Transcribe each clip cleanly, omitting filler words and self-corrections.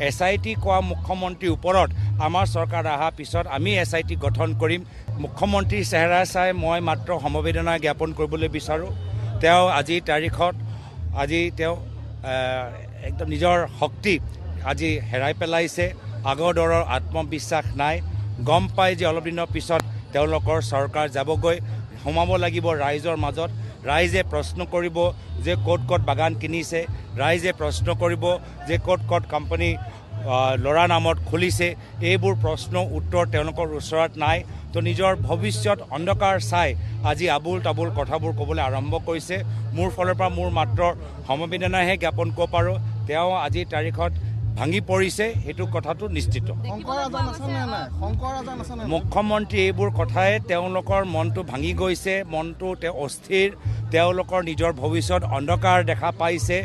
SIT কোৱা মুখ্যমন্ত্ৰীৰ ওপৰত আমাৰ চৰকাৰ অহাৰ পিছত আমি SIT গঠন কৰিম। মুখ্যমন্ত্ৰীৰ চেহেৰা চাই মই মাত্ৰ সমবেদনা জ্ঞাপন কৰিবলৈ বিচাৰোঁ। তেওঁ আজিৰ তাৰিখত তেওঁ একদম নিজৰ শক্তি আজি হেৰাই পেলাইছে। আগৰ দৰৰ আত্মবিশ্বাস নাই। গম পাই যে অলপ দিনৰ পিছত তেওঁলোকৰ চৰকাৰ যাবগৈ, সোমাব লাগিব ৰাইজৰ মাজত। ৰাইজে প্ৰশ্ন কৰিব যে ক'ত ক'ত বাগান কিনিছে, ৰাইজে প্ৰশ্ন কৰিব যে ক'ত ক'ত কোম্পানী ল'ৰা নামত খুলিছে। এইবোৰ প্ৰশ্ন উত্তৰ তেওঁলোকৰ ওচৰত নাই। তো নিজৰ ভৱিষ্যত অন্ধকাৰ চাই আজি আবুল তাবুল কথাবোৰ ক'বলৈ আৰম্ভ কৰিছে। মোৰ ফালৰ পৰা মোৰ মাত্ৰ সমবেদনাহে জ্ঞাপন কৰিব পাৰোঁ। তেওঁ আজিৰ তাৰিখত ভাঙি পৰিছে, সেইটো কথাটো নিশ্চিত। মুখ্যমন্ত্ৰী এইবোৰ কথাই তেওঁলোকৰ মনটো ভাঙি গৈছে, মনটো অস্থিৰ। তেওঁলোকৰ নিজৰ ভৱিষ্যত অন্ধকাৰ দেখা পাইছে।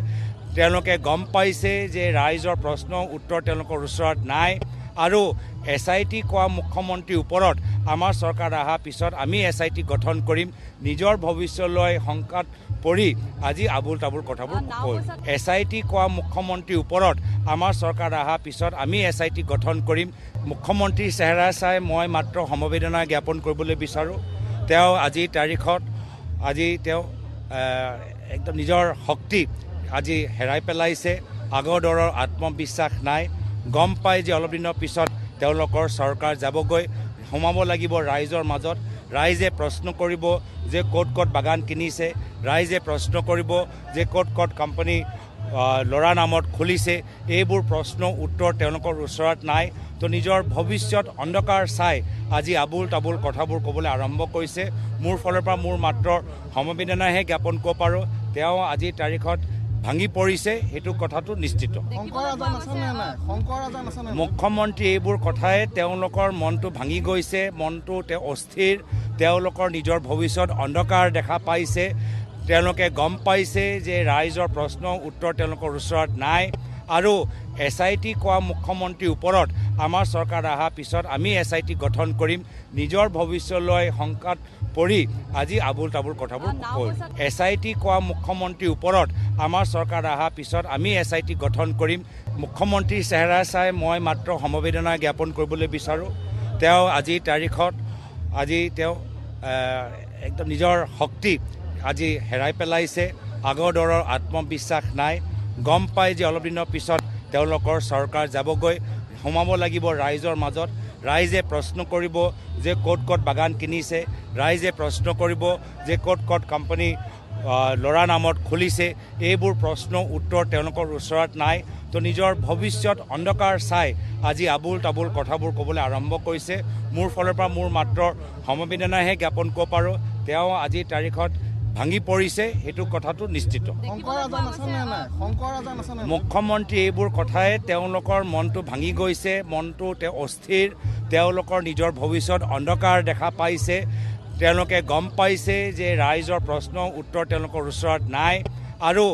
তেওঁলোকে গম পাইছে যে ৰাইজৰ প্ৰশ্ন উত্তৰ তেওঁলোকৰ ওচৰত নাই। আৰু SIT কোৱা মুখ্যমন্ত্ৰীৰ ওপৰত আমাৰ চৰকাৰ অহাৰ পিছত আমি SIT গঠন কৰিম। নিজৰ ভৱিষ্যতলৈ শংকাত পৰি আজি আবুল তাবুল কথাবোৰ কৈ SIT কোৱা মুখ্যমন্ত্ৰীৰ ওপৰত আমাৰ চৰকাৰ অহাৰ পিছত আমি SIT গঠন কৰিম। মুখ্যমন্ত্ৰীৰ চেহেৰা চাই মই মাত্ৰ সমবেদনা জ্ঞাপন কৰিবলৈ বিচাৰোঁ। তেওঁ আজিৰ তাৰিখত তেওঁ একদম নিজৰ শক্তি আজি হেৰাই পেলাইছে। আগৰ দৰৰ আত্মবিশ্বাস নাই। গম পাই যে অলপ দিনৰ পিছত তেওঁলোকৰ চৰকাৰ যাবগৈ, সোমাব লাগিব ৰাইজৰ মাজত। ৰাইজে প্ৰশ্ন কৰিব যে ক'ত ক'ত বাগান কিনিছে, ৰাইজে প্ৰশ্ন কৰিব যে ক'ত ক'ত কোম্পানী ল'ৰা নামত খুলিছে। এইবোৰ প্ৰশ্ন উত্তৰ তেওঁলোকৰ ওচৰত নাই। তো নিজৰ ভৱিষ্যত অন্ধকাৰ চাই আজি আবুল তাবুল কথাবোৰ ক'বলৈ আৰম্ভ কৰিছে। মোৰ ফালৰ পৰা মোৰ মাত্ৰ সমবেদনাহে জ্ঞাপন কৰিব পাৰোঁ। তেওঁ আজিৰ তাৰিখত ভাঙি পৰিছে, সেইটো কথাটো নিশ্চিত। মুখ্যমন্ত্ৰী এইবোৰ কথাই তেওঁলোকৰ মনটো ভাঙি গৈছে, মনটো অস্থিৰ। তেওঁলোকৰ নিজৰ ভৱিষ্যত অন্ধকাৰ দেখা পাইছে। তেওঁলোকে গম পাইছে যে ৰাইজৰ প্ৰশ্ন উত্তৰ তেওঁলোকৰ ওচৰত নাই। আৰু SIT কোৱা মুখ্যমন্ত্ৰীৰ ওপৰত আমাৰ চৰকাৰ অহাৰ পিছত আমি SIT গঠন কৰিম। নিজৰ ভৱিষ্যতলৈ শংকাত পৰি আজি আবুল তাবুল কথাবোৰ কৈ SIT কোৱা মুখ্যমন্ত্ৰীৰ ওপৰত আমাৰ চৰকাৰ অহাৰ পিছত আমি SIT গঠন কৰিম। মুখ্যমন্ত্ৰীৰ চেহেৰা চাই মই মাত্ৰ সমবেদনা জ্ঞাপন কৰিবলৈ বিচাৰোঁ। তেওঁ আজিৰ তাৰিখত তেওঁ একদম নিজৰ শক্তি আজি হেৰাই পেলাইছে। আগৰ দৰৰ আত্মবিশ্বাস নাই। গম পাই যে অলপ দিনৰ পিছত তেওঁলোকৰ চৰকাৰ যাবগৈ, সোমাব লাগিব ৰাইজৰ মাজত। ৰাইজে প্ৰশ্ন কৰিব যে ক'ত ক'ত বাগান কিনিছে, ৰাইজে প্ৰশ্ন কৰিব যে ক'ত ক'ত কোম্পানী ল'ৰা নামত খুলিছে। এইবোৰ প্ৰশ্ন উত্তৰ তেওঁলোকৰ ওচৰত নাই। তো নিজৰ ভৱিষ্যত অন্ধকাৰ চাই আজি আবুল তাবুল কথাবোৰ ক'বলৈ আৰম্ভ কৰিছে। মোৰ ফালৰ পৰা মোৰ মাত্ৰ সমবেদনাহে জ্ঞাপন কৰিব পাৰোঁ। তেওঁ আজিৰ তাৰিখত ভাঙি পৰিছে, সেইটো কথাটো নিশ্চিত। মুখ্যমন্ত্ৰী এইবোৰ কথাই তেওঁলোকৰ মনটো ভাঙি গৈছে, মনটো অস্থিৰ। তেওঁলোকৰ নিজৰ ভৱিষ্যত অন্ধকাৰ দেখা পাইছে। তেওঁলোকে গম পাইছে যে ৰাইজৰ প্ৰশ্ন উত্তৰ তেওঁলোকৰ ওচৰত নাই। আৰু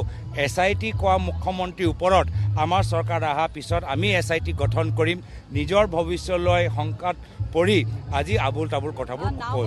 SIT কোৱা মুখ্যমন্ত্ৰীৰ ওপৰত আমাৰ চৰকাৰ অহাৰ পিছত আমি SIT গঠন কৰিম। নিজৰ ভৱিষ্যতলৈ শংকাত পৰি আজি আবুল তাবুল কথাবোৰ কৈ